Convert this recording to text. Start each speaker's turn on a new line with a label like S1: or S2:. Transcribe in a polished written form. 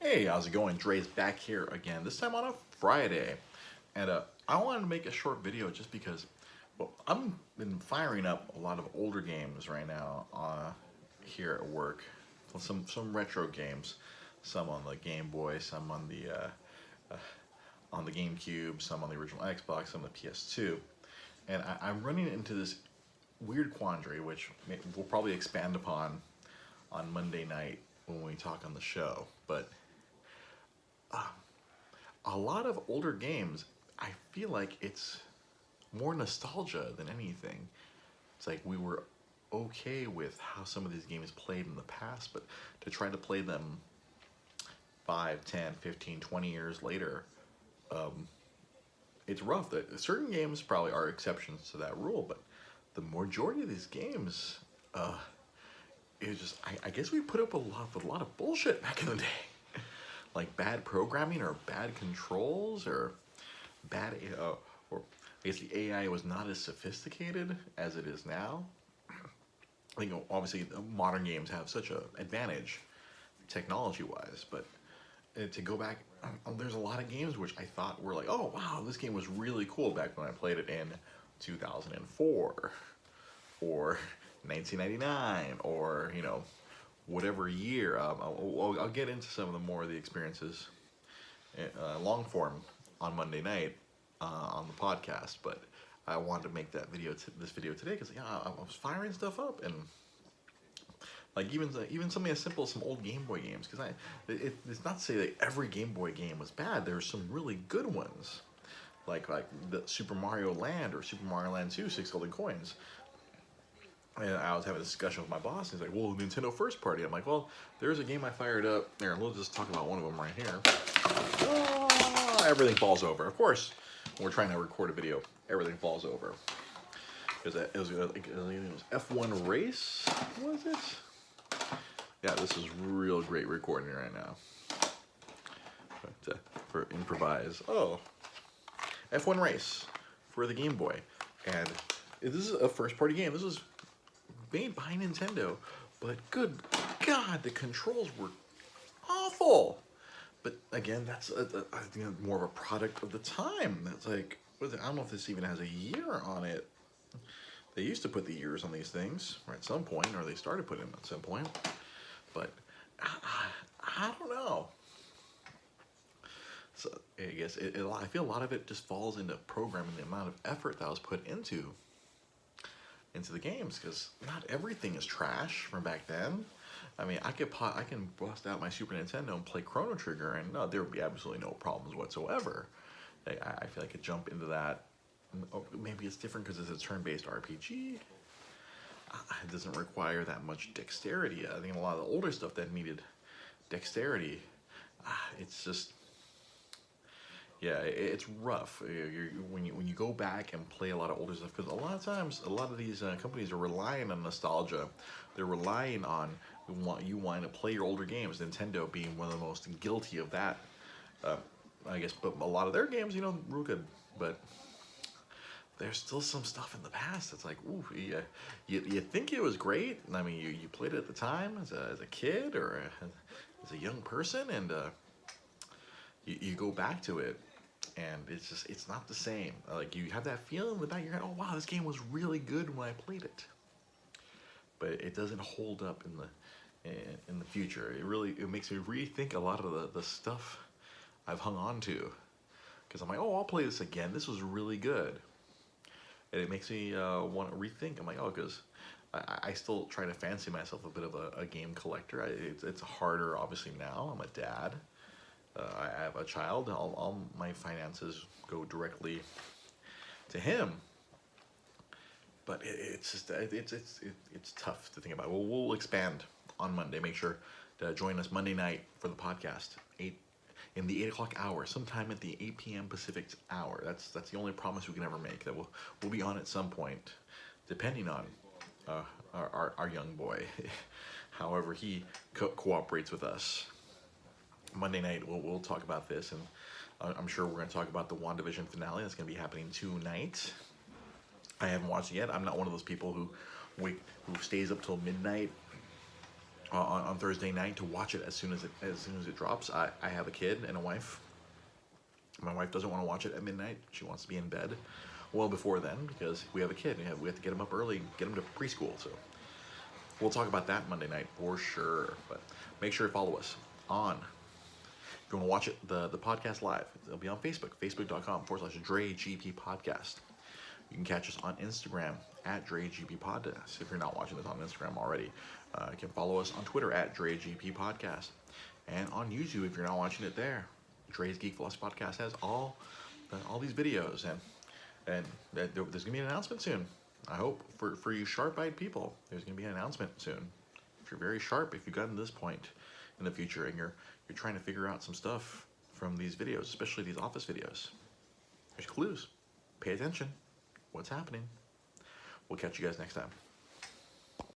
S1: Hey, how's it going? Dre's back here again, this time on a Friday. And I wanted to make a short video just because, well, I've been firing up a lot of older games right now here at work. Well, some retro games, some on the Game Boy, some on the GameCube, some on the original Xbox, some on the PS2. And I'm running into this weird quandary, which we'll probably expand upon on Monday night when we talk on the show. But a lot of older games, I feel like it's more nostalgia than anything. It's like we were okay with how some of these games played in the past, but to try to play them 5, 10, 15, 20 years later, it's rough. That certain games probably are exceptions to that rule, but the majority of these games, it's just I guess we put up with a lot of bullshit back in the day, like bad programming or bad controls or bad or I guess the AI was not as sophisticated as it is now. I think obviously modern games have such an advantage technology-wise, but to go back, there's a lot of games which I thought were like, oh wow, this game was really cool back when I played it in 2004 or 1999 or whatever year. I'll get into some of the more of the experiences long form on Monday night on the podcast, but I wanted to make this video today because I was firing stuff up and like even something as simple as some old Game Boy games, because it's not to say that every Game Boy game was bad. There's some really good ones, like the Super Mario Land or Super Mario Land 2, 6 Golden Coins. And I was having a discussion with my boss. He's like, "Well, Nintendo first party." I'm like, "Well, there's a game I fired up there, and we'll just talk about one of them right here." Everything falls over. Of course, when we're trying to record a video, everything falls over. It was F1 Race, was it? Yeah, this is real great recording right now. But, for improvise. Oh, F1 Race for the Game Boy, and this is a first-party game. This is made by Nintendo, but good God, the controls were awful. But again, that's I think more of a product of the time. That's like, I don't know if this even has a year on it. They used to put the years on these things, or at some point, or they started putting them at some point. But I don't know. So I guess I feel a lot of it just falls into programming, the amount of effort that was put into the games, because not everything is trash from back then. I mean, I can bust out my Super Nintendo and play Chrono Trigger, and no, there would be absolutely no problems whatsoever. I feel I could jump into that. Maybe it's different because it's a turn-based RPG. It doesn't require that much dexterity. I think a lot of the older stuff that needed dexterity, it's just, yeah, it's rough. When you go back and play a lot of older stuff, because a lot of times, a lot of these companies are relying on nostalgia. They're relying on you wanting to play your older games. Nintendo being one of the most guilty of that, I guess. But a lot of their games, real good. But there's still some stuff in the past that's like, ooh, you think it was great. I mean, you played it at the time as a kid or as a young person, and you go back to it, and it's not the same. Like, you have that feeling in the back of your head, oh wow, this game was really good when I played it, but it doesn't hold up in the future. It makes me rethink a lot of the stuff I've hung on to, because I'm like, oh, I'll play this again. This was really good, and it makes me want to rethink. I'm like, oh, because I still try to fancy myself a bit of a game collector. It's harder, obviously, now. I'm a dad. I have a child. All my finances go directly to him. But it's just it's tough to think about. We'll expand on Monday. Make sure to join us Monday night for the podcast, in the 8 o'clock hour, sometime at the 8 p.m. Pacific hour. That's the only promise we can ever make. That we'll be on at some point, depending on our young boy, however he cooperates with us. Monday night we'll talk about this, and I'm sure we're going to talk about the WandaVision finale that's going to be happening tonight. I haven't watched it yet. I'm not one of those people who stays up till midnight on Thursday night to watch it as soon as it drops. I have a kid and a wife. My wife doesn't want to watch it at midnight. She wants to be in bed well before then because we have a kid. We have to get him up early, get him to preschool. So we'll talk about that Monday night for sure. But make sure to follow us on. If you want to watch it, the podcast live, it'll be on Facebook, facebook.com/DreGP Podcast. You can catch us on Instagram at DreGP Podcast. If you're not watching this on Instagram already, you can follow us on Twitter at DreGP Podcast. And on YouTube, if you're not watching it there, Dre's Geek Philosophy Podcast has all these videos. And there's going to be an announcement soon. I hope for you sharp-eyed people, there's going to be an announcement soon. If you're very sharp, if you've gotten to this point in the future and you're trying to figure out some stuff from these videos, especially these office videos, there's clues. Pay attention. What's happening? We'll catch you guys next time.